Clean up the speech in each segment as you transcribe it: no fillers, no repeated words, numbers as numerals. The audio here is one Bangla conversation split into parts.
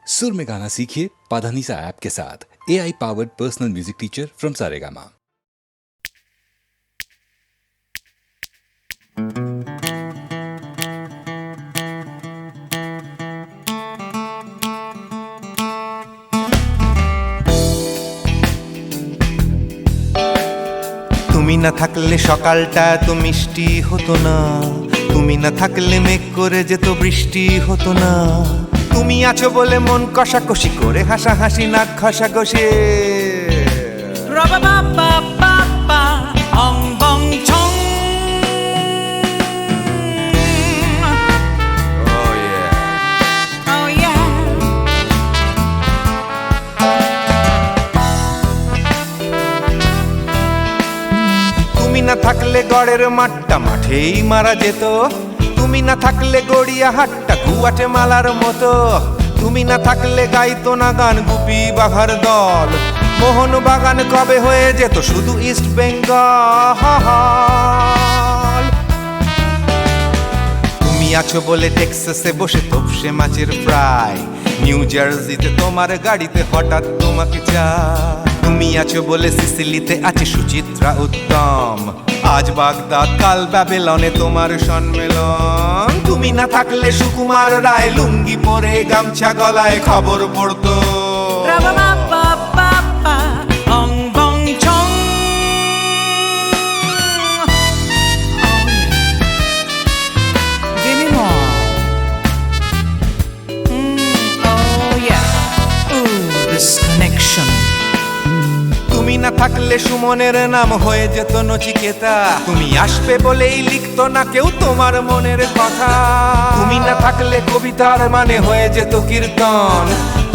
सुर में गाना सीखिए पाधानीसा ऐप के साथ। AI powered personal music teacher from Saregama. তুমি না থাকলে সকালটা এত মিষ্টি হতো না, তুমি না থাকলে মেঘ করে যেত বৃষ্টি হতো না। তুমি আছো বলে মন কষাকষি করে হাসাহাসি নাক ঘষাঘষি। তুমি না থাকলে গড়ের মাঠটা মাঠেই মারা যেত, তুমি না থাকলে গড়িয়া হাটটা গুয়াটে মালার মতো। তুমি না থাকলে গাইতো না গান গুপি বাঘার দল, মোহন বাগান কবে হয়ে যেত শুধু ইস্ট বেঙ্গল। তুমি আছো বলে টেক্সাসে বসে তপসে মাছের ফ্রাই, নিউ জার্সিতে তোমার গাড়িতে হঠাৎ তোমাকে চাই। তুমি আছো বলে সিসিলিতে আছে সুচিত্রা উত্তম, আজ বাগদাদ কাল ব্যাবিলনে তোমার সম্মেলন। তুমি না থাকলে সুকুমার রায় লুঙ্গি পরে গামছা গলায় খবর পড়তো। তুমি না থাকলে সুমনের নাম হয়ে যেত নচিকেতা, তুমি আসবে বলেই লিখতো না কেউ তোমার মনের কথা। তুমি না থাকলে কবিতার মানে হয়ে যেত কীর্তন,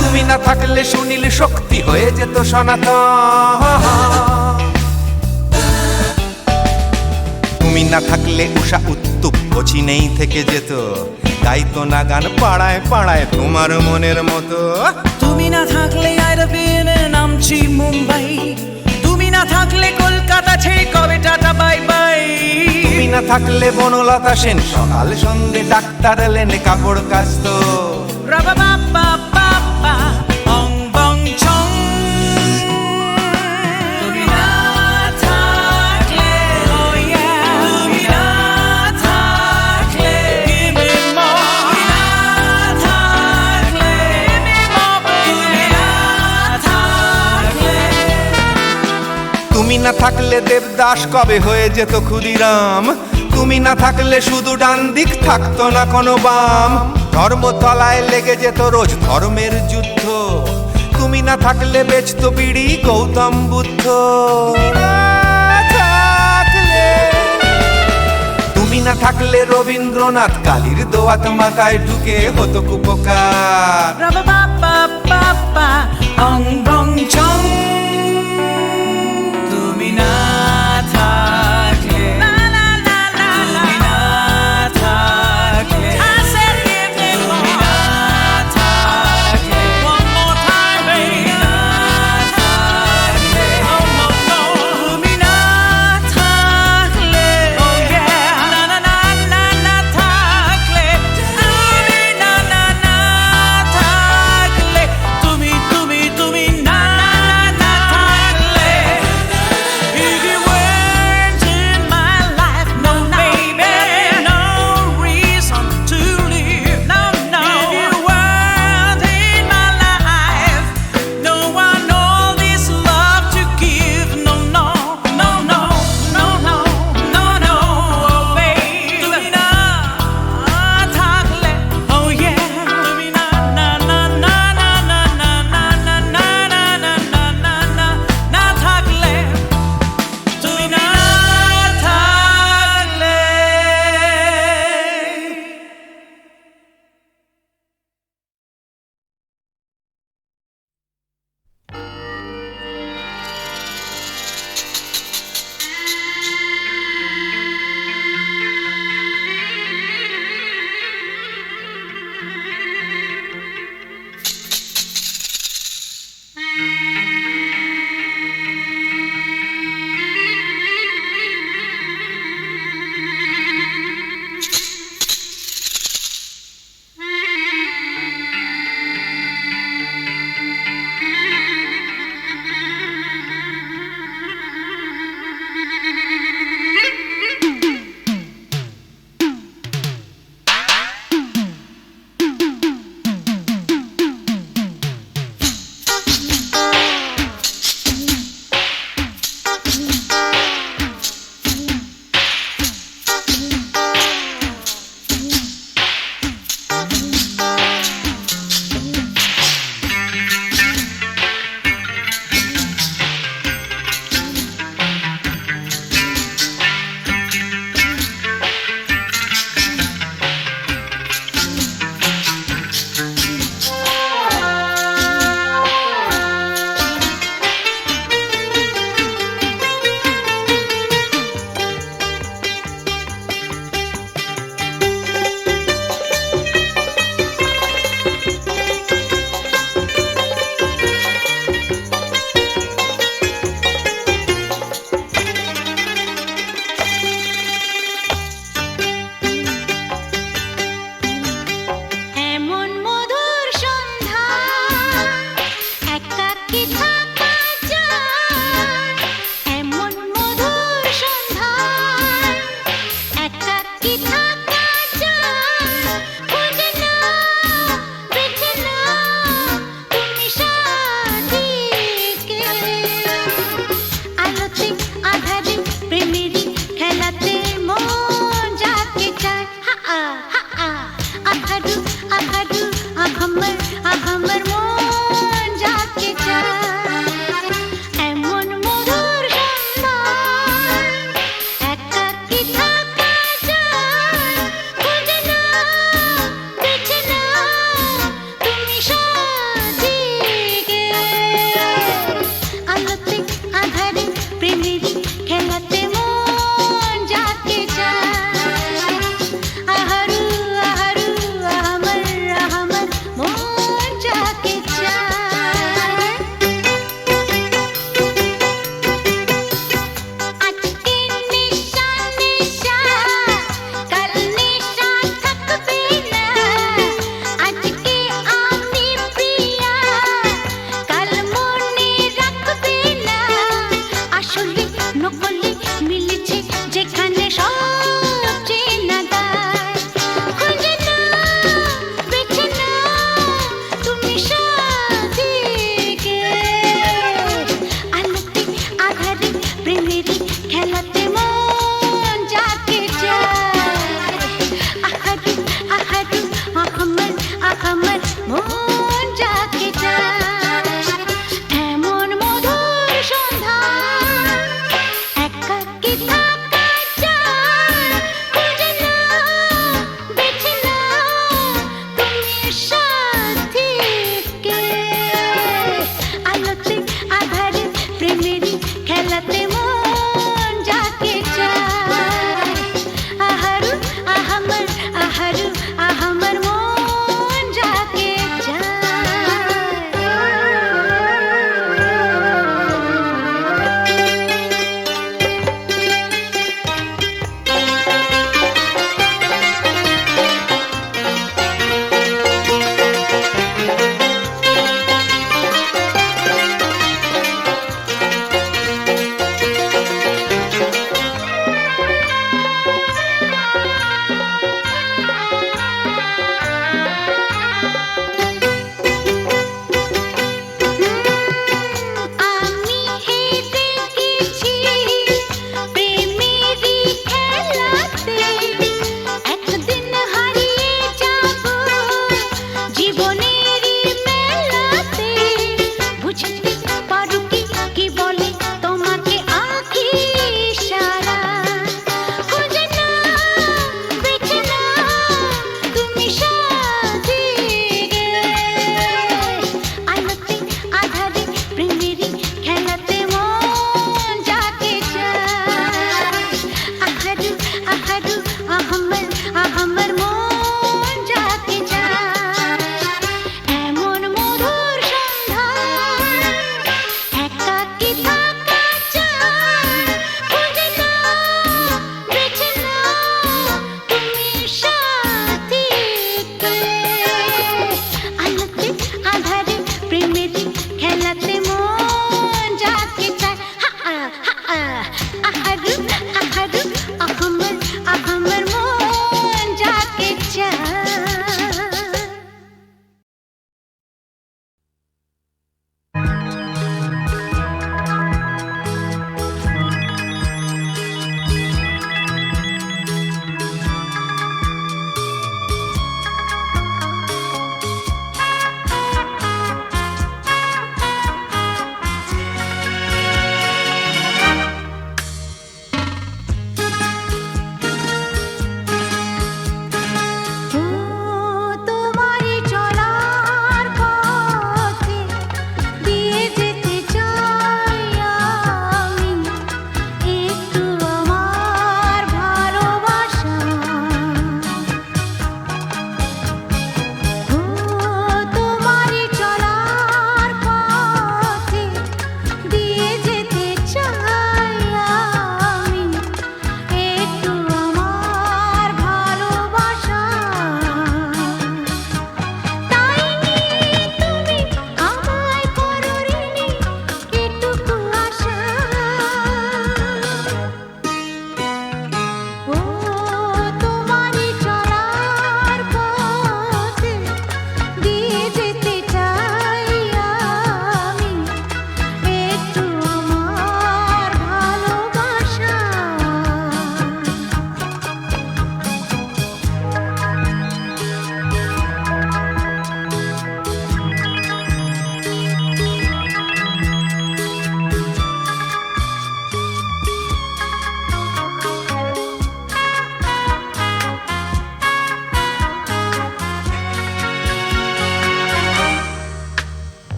তুমি না থাকলে সুনীল শক্তি হয়ে যেত সনাতন। তুমি না থাকলে উষা উত্তুপ কোচিনেই থেকে যেত, গাইতো না গান পাড়ায় পাড়ায় তোমার মনের মতো। তুমি না থাকলে নামছি মুম্বাই, তুমি না থাকলে কলকাতা ছেড়ে কবে টাটা বাই বাই। তুমি না থাকলে বনলতা সেন সকাল সন্ধে ডাক্তার লেনে কাপড় কাচতো। তুমি না থাকলে দেবদাস কবে হয়ে যেত ক্ষুদিরাম, তুমি না থাকলে শুধু ডান দিক থাকতো না কোনো বাম। ধর্মতলায় লেগে যেত রোজ ধর্মের যুদ্ধ, তুমি না থাকলে বেচতো বিড়ি গৌতম বুদ্ধ। তুমি না থাকলে রবীন্দ্রনাথ কালীর দোয়াত মাথায় ঢুকে হতো কুপকার। আমার মন যাকে চায় এমন মধুর সম্মান একাকী থাকা যায় খুঁজে নাও বেছে নাও তুমি সাজিয়ে আলোতে আধারে প্রেমেরই খেলাতে মন যাকে চায় আহারু আহারু আমার মন যাকে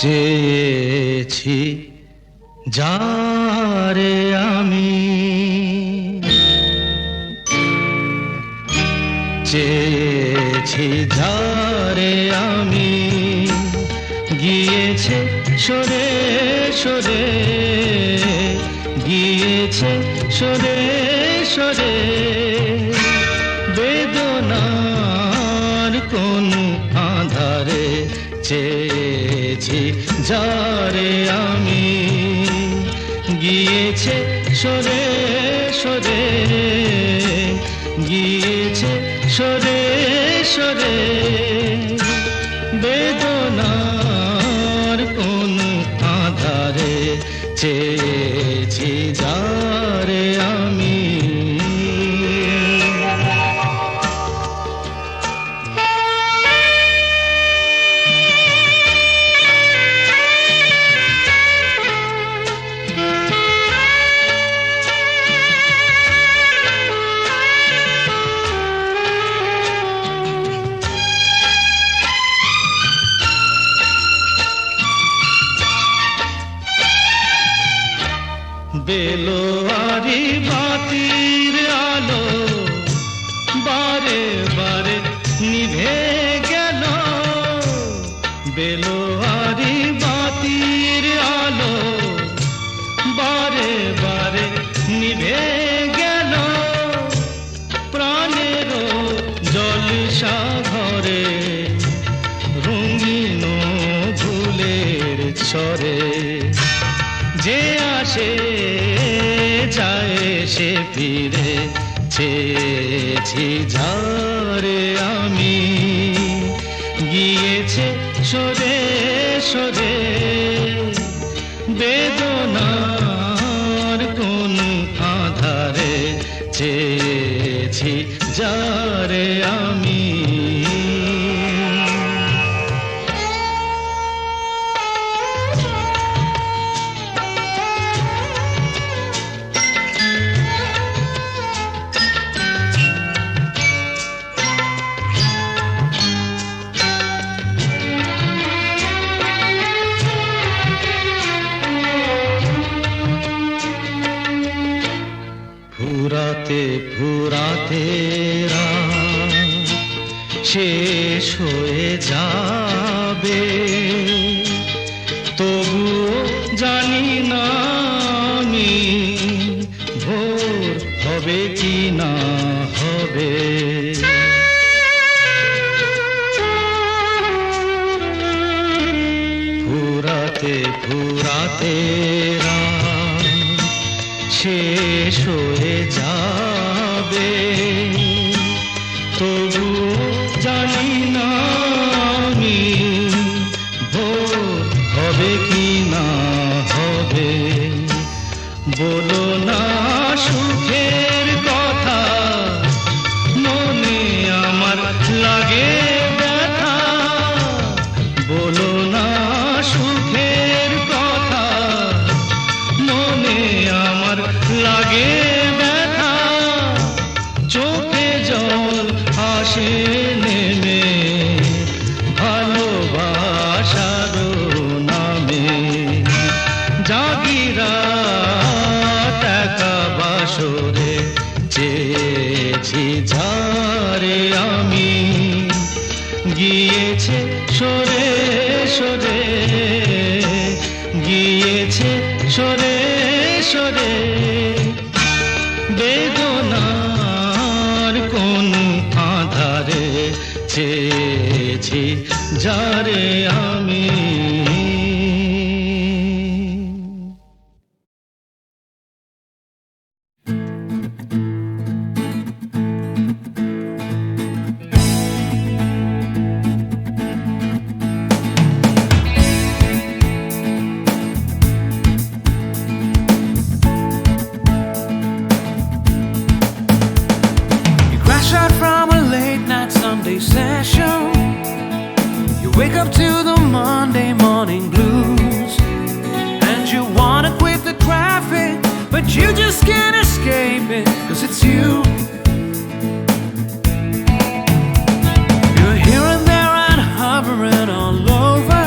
চেয়েছি যারে আমি, চেয়েছি যারে আমি, গিয়েছে সরে সরে, গিয়েছে সরে সরে, বেদনার কোন আধারে চেয়েছি যারে আমি, গিয়েছে সরে সরে, গিয়েছে সরে সরে, বেদনার কোন আধারে চেয়েছি যারে আমি। বেলোয়ারি বাতির আলো বারে বারে নিভে গেল, বেলোয়ারি বাতির আলো বারে বারে নিভে গেল, প্রাণের জলসা ঘরে রঙিন ফুলের ছড়ে, যে আসে যায় সে ফিরে, চেয়েছি যারে আমি, গিয়েছে সরে সরে, বেদনার কোন আধারে চেয়েছি যারে আমি। ফুরাতে ফুরাতে রাত শেষ হয়ে যাবে, তবুও জানি না আমি ভোর হবে কি না হবে। ফুরাতে ফুরাতে রাত শেষ হয়ে যাবে, তবু জানি না আমি ভোর হবে কি না হবে। বলো না সুখের কথা, মনে আমার লাগে ব্যথা, বলো না সুখের কথা, মনে আমার লাগে ব্যথা, চোখে জল আসে নেমে ভালোবাসার নামে, জাগিরা টাকা বাসরে চেয়েছি যারে আমি, গিয়েছে সরে সরে, গিয়েছে সরে সরে, বেদনার কোন আধারে চেয়েছি যারে আমি। Sunday session, you wake up to the Monday morning blues, and you wanna quit the traffic, but you just can't escape it, 'cause it's you. You're here and there and hovering all over,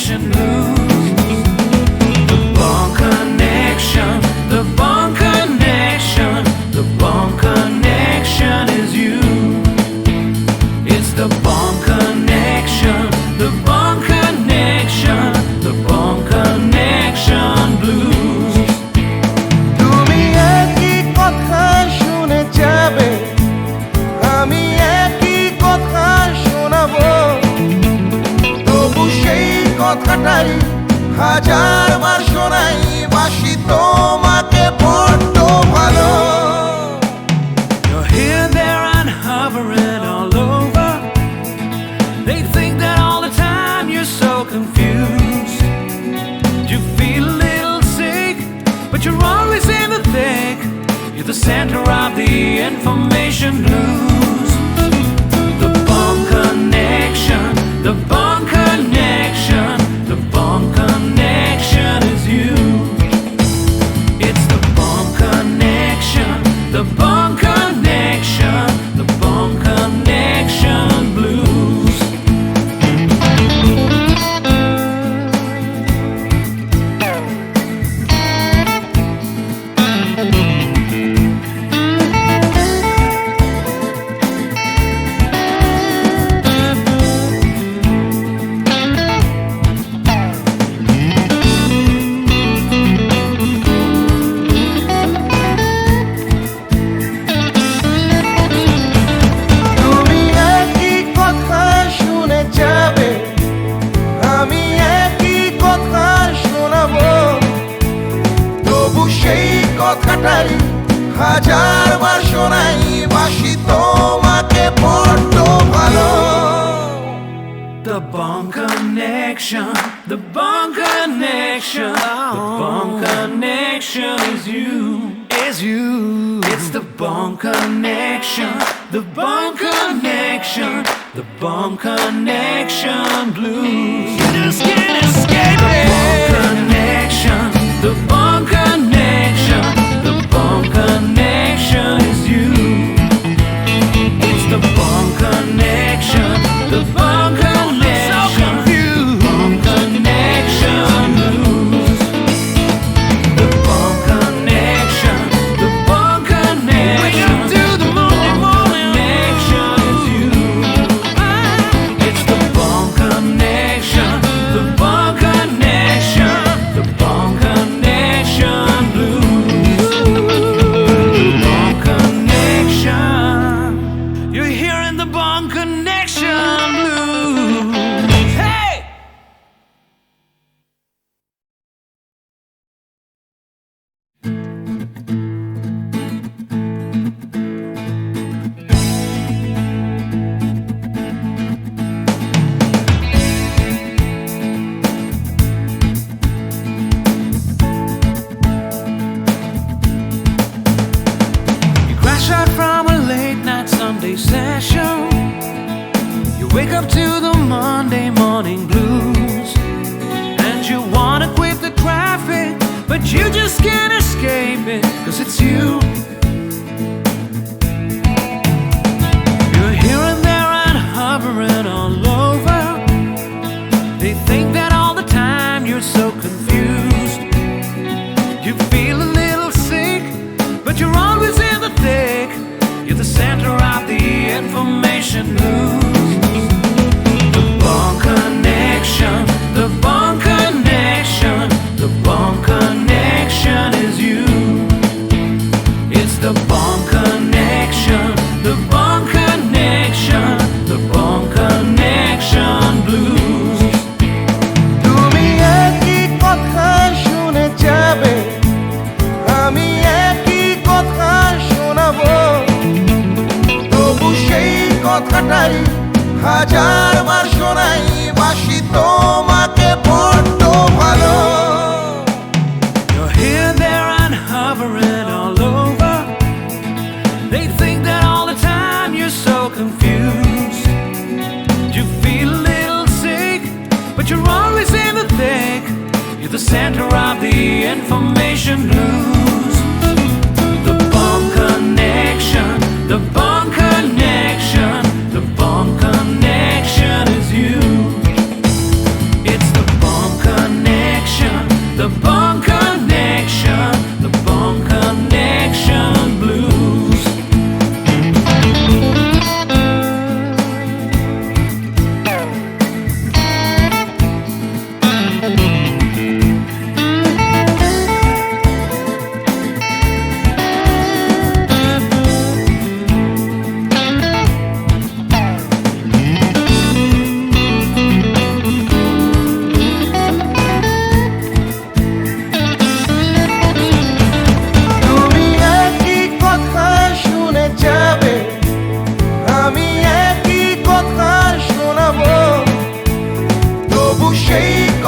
information lose. The Bond Connection, the Bond Connection, the Bond Connection is you. It's the Bond Connection, the Bond Connection, the Bond Connection blues. তুমি একই কথা শুনে যাবে, আমি একই কথা শোনাবো, তবু সেই কথাটাই হাজারবার শোনাই, বাসি তোমাকে বড্ড ভালো। You're here, there, and hovering all over. They think that all the time you're so confused. You feel a little sick, but you're always in the thick. You're the center of the information blues. The Bond Connection, the Bond Connection, the Bond Connection is you. It's the Bond Connection, the Bond Connection, the Bond Connection blues. তুমি একই কথা শুনে যাবে, আমি একই কথা শোনাবো, তবু সেই কথাটাই হাজারবার শোনাই, বাসি তোমাকে বড্ড ভালো। The Bond Connection, the Bond Connection, the Bond Connection is you, is you. It's the Bond Connection, the Bond Connection, the Bond Connection blues. You just can't escape it. The Bond Connection, the Bond Connection, the Bond Connection is you. It's the Bond Connection, the Bond Connection, Bond Connection blues. The Bond Connection, the Bond Connection, the Bond Connection is you. It's the Bond Connection, the Bond Connection, the Bond Connection blues. The Bond Connection. You're hearing the Bond Connection blues. Hey! You crash out from a late night Sunday session. You wake up to the Monday morning blues. And you wanna quit the traffic, but you just can't escape it, 'cause it's you. You're here and there and hovering all over. They think that all the time you're so confused. You feel a little sick, but you're always in the thick. You're the center of the information news. The Bond Connection, the Bond Connection, the Bond Connection is you. It's the Bond Connection, the Bond Connection, the Bond Connection blues. তুমি একই কথা শুনে যাবে, আমি একই কথা শোনাবো, তবু সেই কথাটাই হাজারবার শোনাই, বাসি তোমাকে বড্ড ভালো। You're here, there, and hovering all over. They think that all the time you're so confused. You feel a little sick, but you're always in the thick. You're the center of the information blues. The Bond Connection, the Bond Connection, the Bond Connection is you. It's the Bond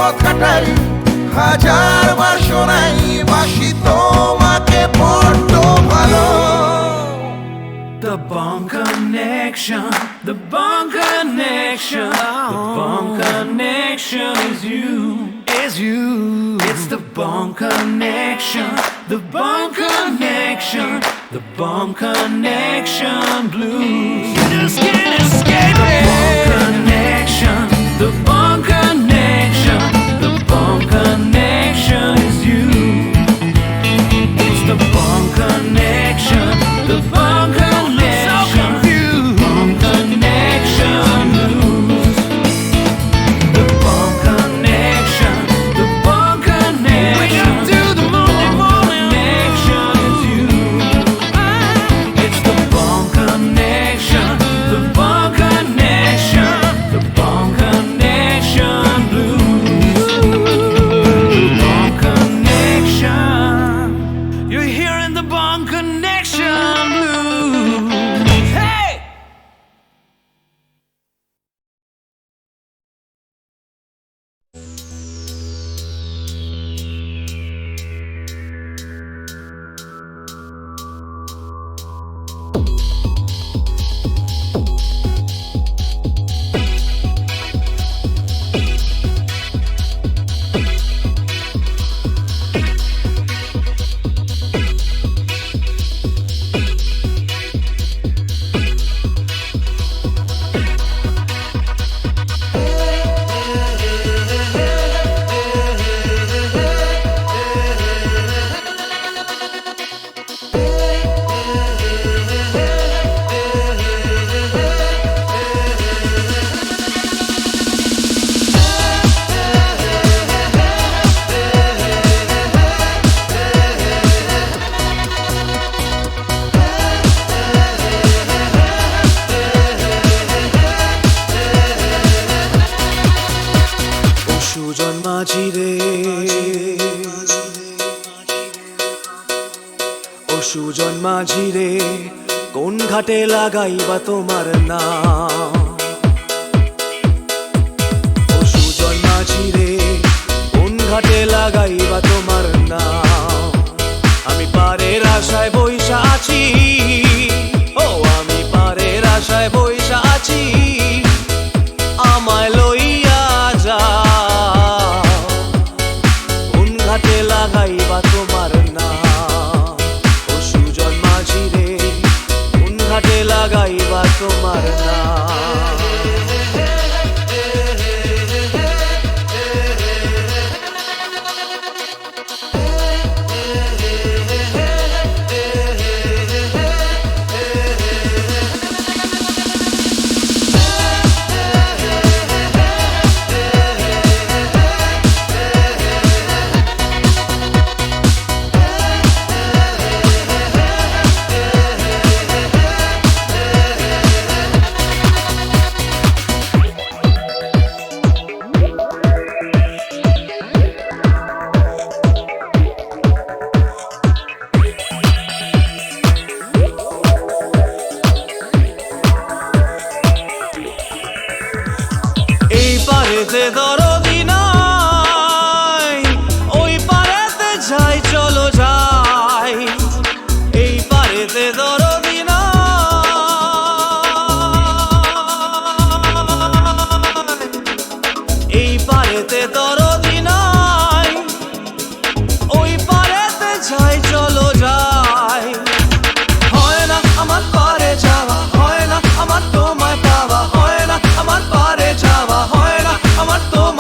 কথাটাই হাজারবার শোনাই, বাসি তোমাকে বড্ড ভালো। The Bone Connection, the Bone Connection, the Bone Connection is you, is you. It's the Bone Connection, the Bone Connection, the Bone Connection blues. You just can't escape it. The Bone Connection, the Bone Connection, the Bone Connection is you. It's the Bone Connection, the Bone Connection. Sujan মাঝি রে কোন ঘাটে লাগাইবা তোমার নাম? ও সুজন মাঝি রে কোন ঘাটে লাগাইবা তোমার নাম? আমি পারের আশায় বইসা আছি, ও আমি পারের আশায় বইসা আছি, আমায় লইয়া যাও কোন ঘাটে লাগাইবা তোমার নাম? লাগাইবা তোমার নাম? পারেতে দরদি নাই, ওই পারেতে যাই চলো যাই, এই পারেতে দরদি নাই, এই পারেতে দরদি নাই, ওই পারেতে যাই চলো যাই। হয় না আমার পারে যাওয়া, হয় না আমার তোমায় পাওয়া, হয় না আমার পারে যাওয়া, হয় না আমার তোমায়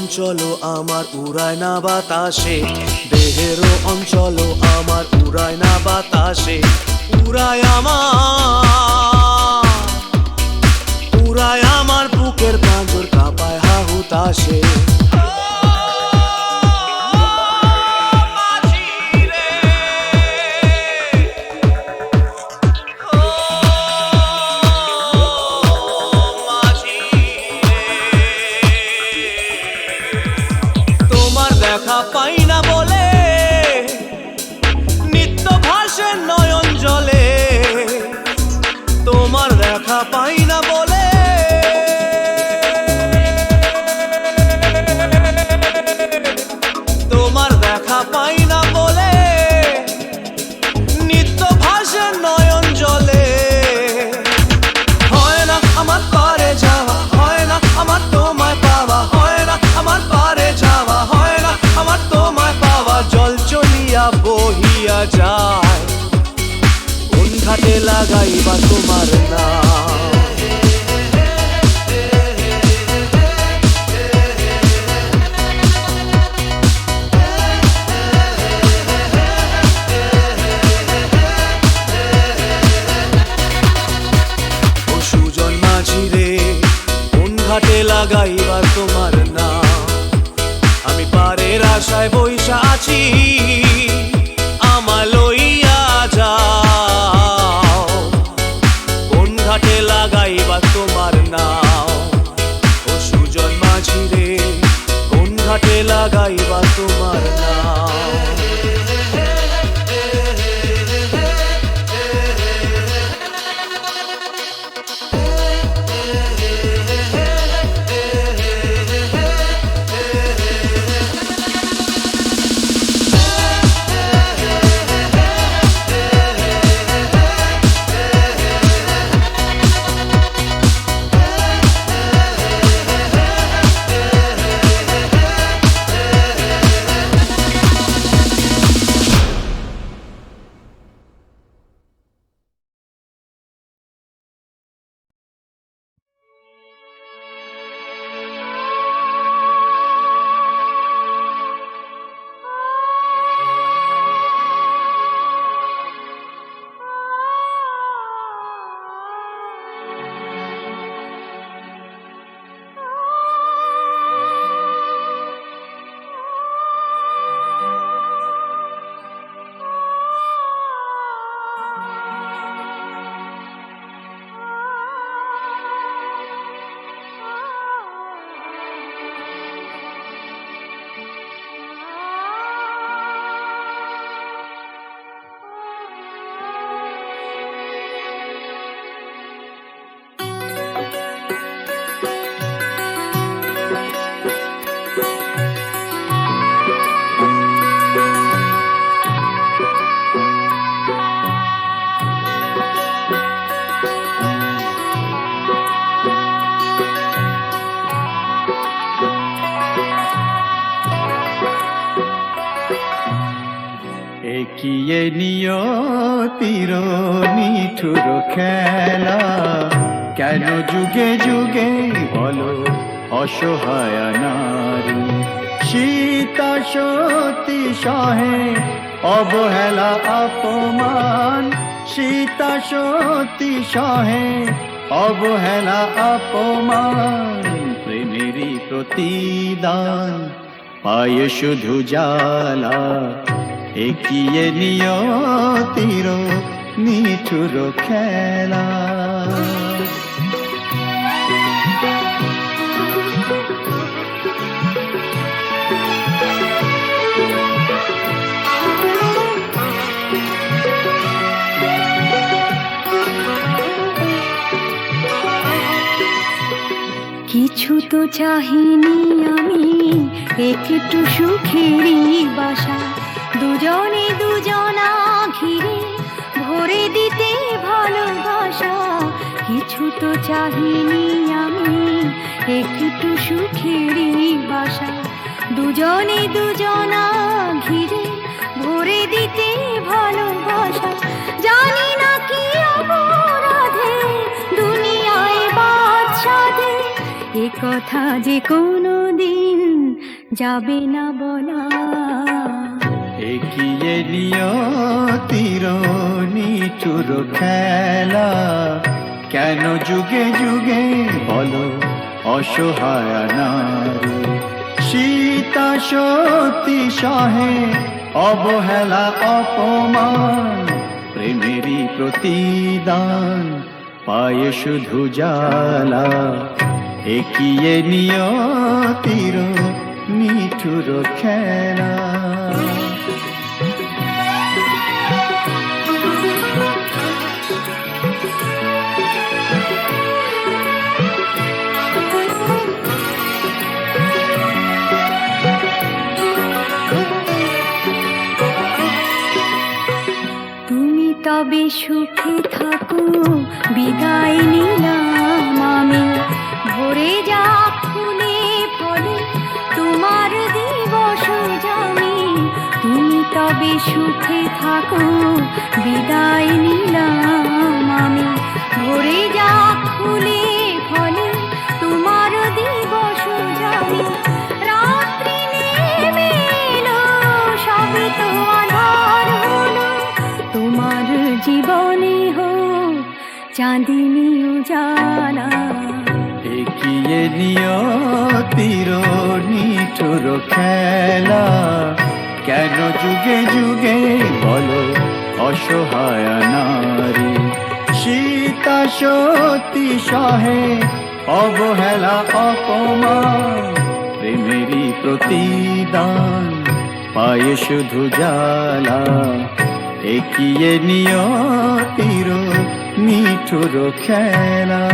অঞ্চল আমার উড়ায় না বাতাসে, দেহেরও অঞ্চল আমার উড়ায় না বাতাসে, উড়ায় আমার বুকের পাঁজর কাঁপায় হাহুতাসে। দেখা পাই না বলে নিত্য ভাসে নয়ন জলে, তোমার দেখা পাই না বলে তোমার দেখা পাই না বলে নিত্য ভাসে নয়ন জলে। হয় না আমার পারে যাওয়া, হয় না আমার তোমায় পাওয়া, হয় না আমার পারে যাওয়া, হয় না আমার তোমায় পাওয়া। জল চলিয়া বহিয়া যায়, কোন ঘাটে লাগাইবা তোমার নাম। ও সুজন মাঝি রে, কোন ঘাটে লাগাইবা তোমার নাম। আমি পারের আশায় বইসা আছি, আমায় লইয়া যাও, কোন ঘাটে লাগাইবা তোমার নাম। ও সুজন মাঝি রে, কোন ঘাটে লাগাইবা তোমার নাম। একিয়ে নিয়তির নিঠুর খেলা, কেন যুগে যুগে বলো অসহায় নারী। সীতা সতী সহে অবহেলা অপমান, সীতা সতী সহে অবহেলা অপমান। প্রেমেরই প্রতিদান পায় শুধু জ্বালা, একিয়ে নিয়তির নিঠুর খেলা। কিছু তো চাহিনি আমি, একটু সুখেরই বাসা, দুজনে দুজনা ঘিরে ভরে দিতে ভালোবাসা। কিছু তো চাহিনি আমি, একটু সুখেরই বাসা, দুজনে দুজনা ঘিরে ভরে দিতে ভালোবাসা। জানি না কি অপরাধে দুনিয়ায় বাদশাদে, এ কথা যে কোনো দিন যাবে না বলা। এগিয়ে নিয়তির নিঠুর খেলা, কেন যুগে যুগে বলো অসহায় নারী। সীতা সতী সহে অবহেলা অপমান, প্রেমেরই প্রতিদান পায়ে শুধু জ্বালা। এগিয়ে নিয়তির নিঠুর খেলা। তুমি তবে সুখে থাকো, বিদায় নিলাম আমি। ভরে যা ফুলে ফলে তোমার দিবস জানি। তুমি তবে সুখে থাকো, বিদায় নিলাম আমি। ভরে যা ফুলে ফলে তোমার দিবস জানি। রাত্রি নেমে এলো, সবই তো আঁধার হলো। তোমার জীবনে হোক চাঁদিনী উজালা। এগিয়ে নিয়তির নিঠুর খেলা, কেন যুগে যুগে বলো অসহায় নারী। সীতা সতী সহে অবহেলা অপমান, প্রেমেরই প্রতিদান পায়ে শুধু জ্বালা। এগিয়ে নিয়তির নিঠুর খেলা।